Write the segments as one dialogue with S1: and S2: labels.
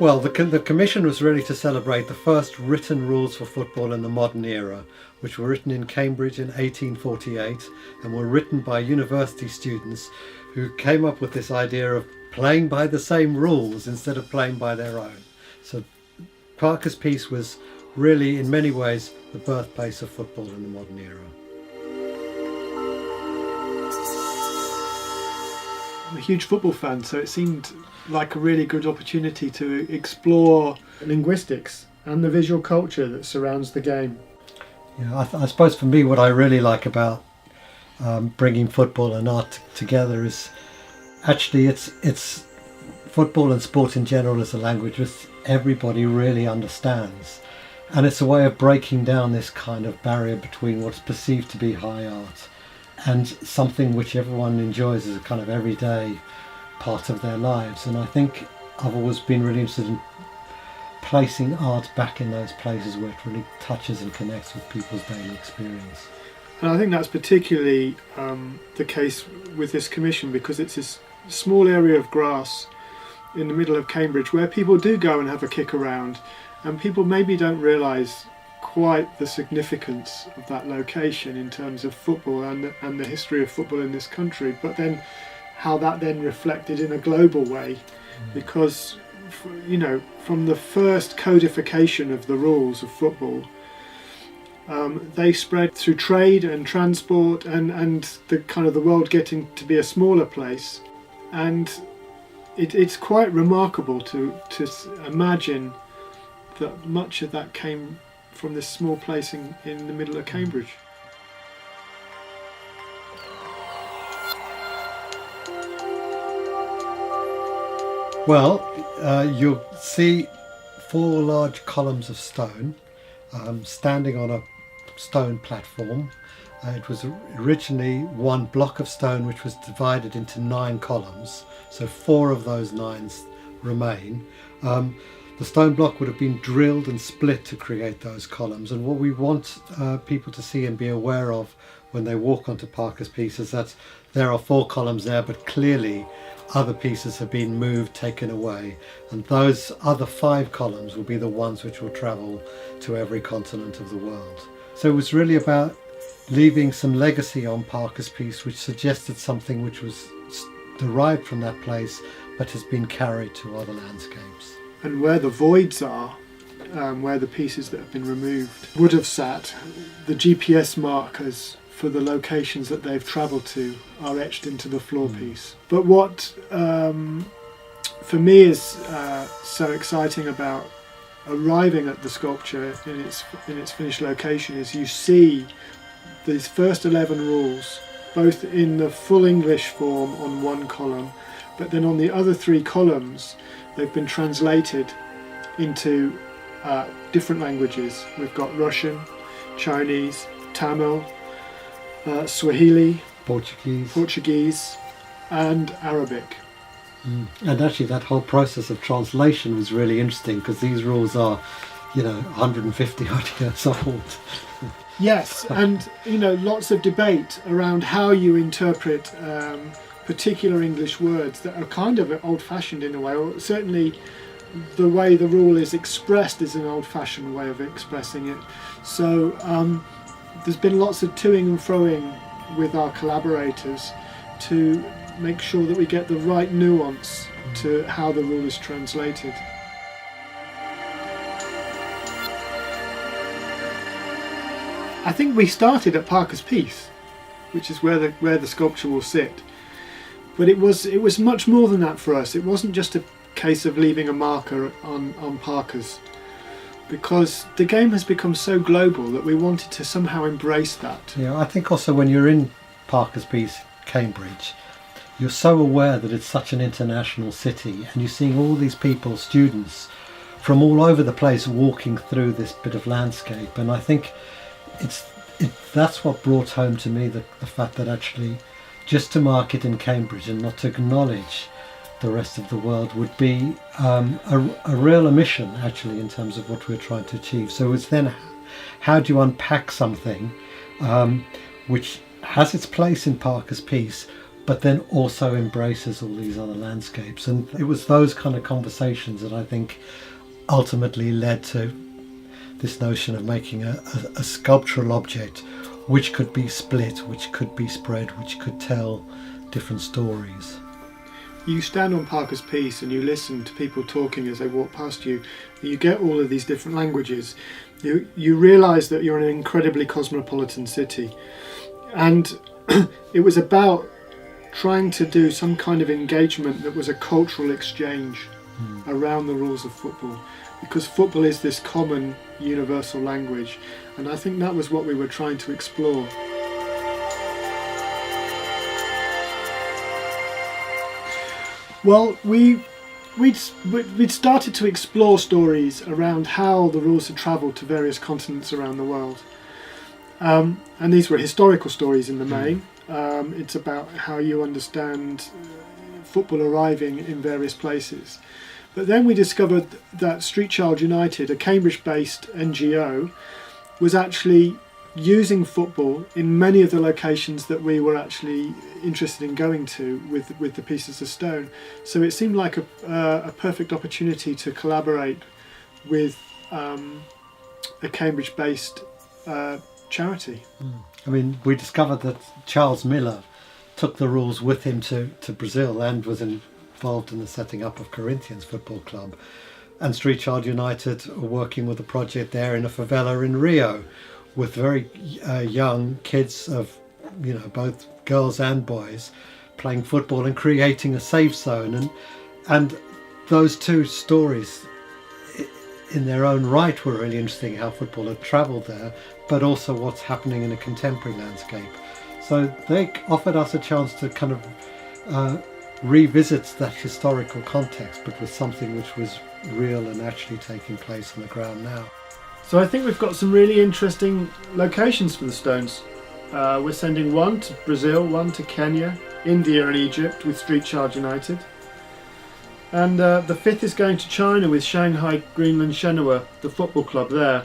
S1: Well, the commission was really to celebrate the first written rules for football in the modern era, which were written in Cambridge in 1848 and were written by university students who came up with this idea of playing by the same rules instead of playing by their own. So Parker's Piece was really, in many ways, the birthplace of football in the modern era.
S2: I'm a huge football fan, so it seemed like a really good opportunity to explore linguistics and the visual culture that surrounds the game.
S1: Yeah, I suppose for me what I really like about bringing football and art together is actually it's football and sport in general is a language which everybody really understands, and it's a way of breaking down this kind of barrier between what's perceived to be high art and something which everyone enjoys as a kind of everyday part of their lives. And I think I've always been really interested in placing art back in those places where it really touches and connects with people's daily experience.
S2: And I think that's particularly the case with this commission, because it's this small area of grass in the middle of Cambridge where people do go and have a kick around, and people maybe don't realise quite the significance of that location in terms of football and the history of football in this country, but then how that then reflected in a global way, because from the first codification of the rules of football, they spread through trade and transport and the kind of the world getting to be a smaller place. And it's quite remarkable to imagine that much of that came from this small place in the middle of Cambridge.
S1: Well, you'll see 4 large columns of stone standing on a stone platform. It was originally one block of stone which was divided into 9 columns, so 4 of those 9s remain. The stone block would have been drilled and split to create those columns, and what we want people to see and be aware of when they walk onto Parker's Piece is that there are 4 columns there, but clearly other pieces have been moved, taken away, and those other 5 columns will be the ones which will travel to every continent of the world. So it was really about leaving some legacy on Parker's Piece which suggested something which was derived from that place but has been carried to other landscapes.
S2: And where the voids are, where the pieces that have been removed would have sat, the GPS markers for the locations that they've travelled to are etched into the floor piece. But what for me is so exciting about arriving at the sculpture in its finished location is you see these first 11 rules both in the full English form on one column, but then on the other 3 columns they've been translated into different languages. We've got Russian, Chinese, Tamil, Swahili, Portuguese and Arabic.
S1: And actually that whole process of translation was really interesting, because these rules are 150 odd years old.
S2: Yes, and lots of debate around how you interpret particular English words that are kind of old-fashioned in a way, or certainly the way the rule is expressed is an old-fashioned way of expressing it. So there's been lots of toing and froing with our collaborators to make sure that we get the right nuance to how the rule is translated. I think we started at Parker's Piece, which is where the sculpture will sit. But it was much more than that for us. It wasn't just a case of leaving a marker on Parker's, because the game has become so global that we wanted to somehow embrace that.
S1: Yeah, I think also when you're in Parker's Piece, Cambridge, you're so aware that it's such an international city, and you're seeing all these people, students from all over the place walking through this bit of landscape, and I think that's what brought home to me the fact that actually just to mark it in Cambridge and not to acknowledge the rest of the world would be a real omission actually in terms of what we're trying to achieve. So it's then how do you unpack something which has its place in Parker's Piece but then also embraces all these other landscapes. And it was those kind of conversations that I think ultimately led to this notion of making a sculptural object which could be split, which could be spread, which could tell different stories.
S2: You stand on Parker's Piece and you listen to people talking as they walk past you. You get all of these different languages. You realise that you're in an incredibly cosmopolitan city. And it was about trying to do some kind of engagement that was a cultural exchange around the rules of football. Because football is this common universal language. And I think that was what we were trying to explore. Well, we'd started to explore stories around how the rules had travelled to various continents around the world. And these were historical stories in the main. It's about how you understand football arriving in various places. But then we discovered that Street Child United, a Cambridge-based NGO, was actually using football in many of the locations that we were actually interested in going to with the pieces of stone. So it seemed like a perfect opportunity to collaborate with a Cambridge-based charity.
S1: I mean, we discovered that Charles Miller took the rules with him to Brazil and was involved in the setting up of Corinthians Football Club. And Street Child United are working with a project there in a favela in Rio, with very young kids of, both girls and boys playing football and creating a safe zone. And those two stories in their own right were really interesting, how football had travelled there, but also what's happening in a contemporary landscape. So they offered us a chance to kind of revisit that historical context, but with something which was real and actually taking place on the ground now.
S2: So I think we've got some really interesting locations for the stones. We're sending one to Brazil, one to Kenya, India and Egypt with Street Child United. And the fifth is going to China with Shanghai Greenland Shenhua, the football club there.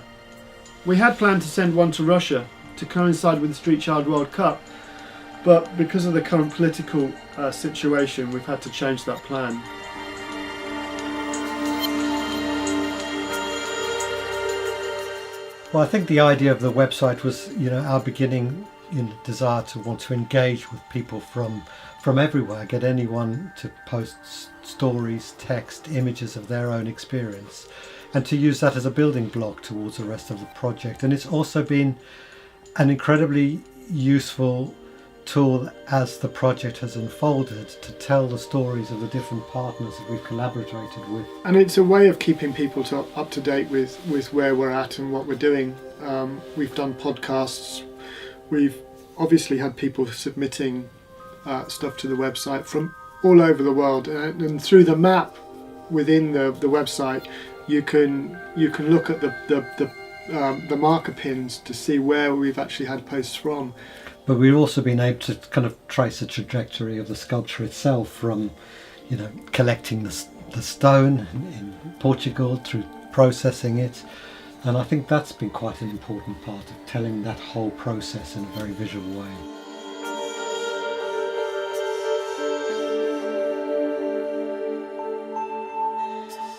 S2: We had planned to send one to Russia to coincide with the Street Child World Cup, but because of the current political situation, we've had to change that plan.
S1: Well, I think the idea of the website was, our beginning desire to want to engage with people from everywhere, get anyone to post stories, text, images of their own experience, and to use that as a building block towards the rest of the project. And it's also been an incredibly useful tool as the project has unfolded to tell the stories of the different partners that we've collaborated with.
S2: And it's a way of keeping people up to date with where we're at and what we're doing. We've done podcasts. We've obviously had people submitting stuff to the website from all over the world, and through the map within the website, you can look at the marker pins to see where we've actually had posts from.
S1: But we've also been able to kind of trace the trajectory of the sculpture itself from, collecting the stone in Portugal through processing it. And I think that's been quite an important part of telling that whole process in a very visual way.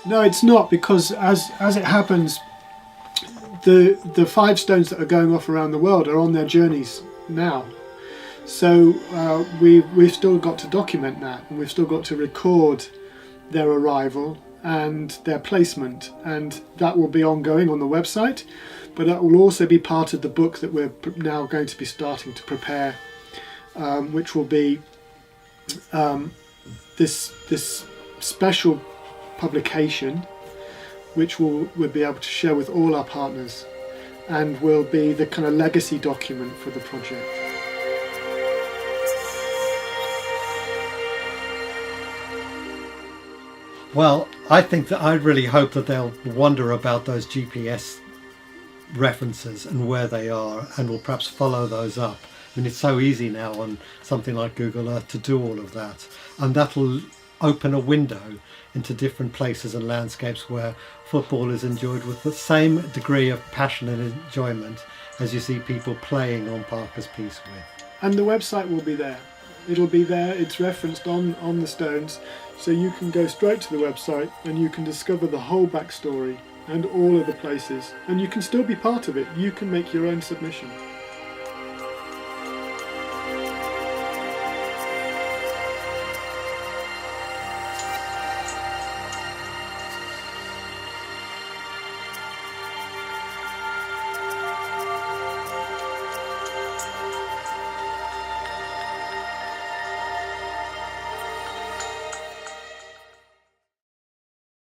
S2: No, it's not, because as it happens, the 5 stones that are going off around the world are on their journeys now. So we've still got to document that, and we've still got to record their arrival and their placement, and that will be ongoing on the website, but that will also be part of the book that we're now going to be starting to prepare, which will be this special publication which we'll be able to share with all our partners, and will be the kind of legacy document for the project.
S1: Well, I think that I really hope that they'll wonder about those GPS references and where they are, and will perhaps follow those up. I mean, it's so easy now on something like Google Earth to do all of that, and that'll open a window into different places and landscapes where football is enjoyed with the same degree of passion and enjoyment as you see people playing on Parker's Piece with.
S2: And the website will be there. It'll be there, it's referenced on the stones, so you can go straight to the website and you can discover the whole backstory and all of the places, and you can still be part of it. You can make your own submission.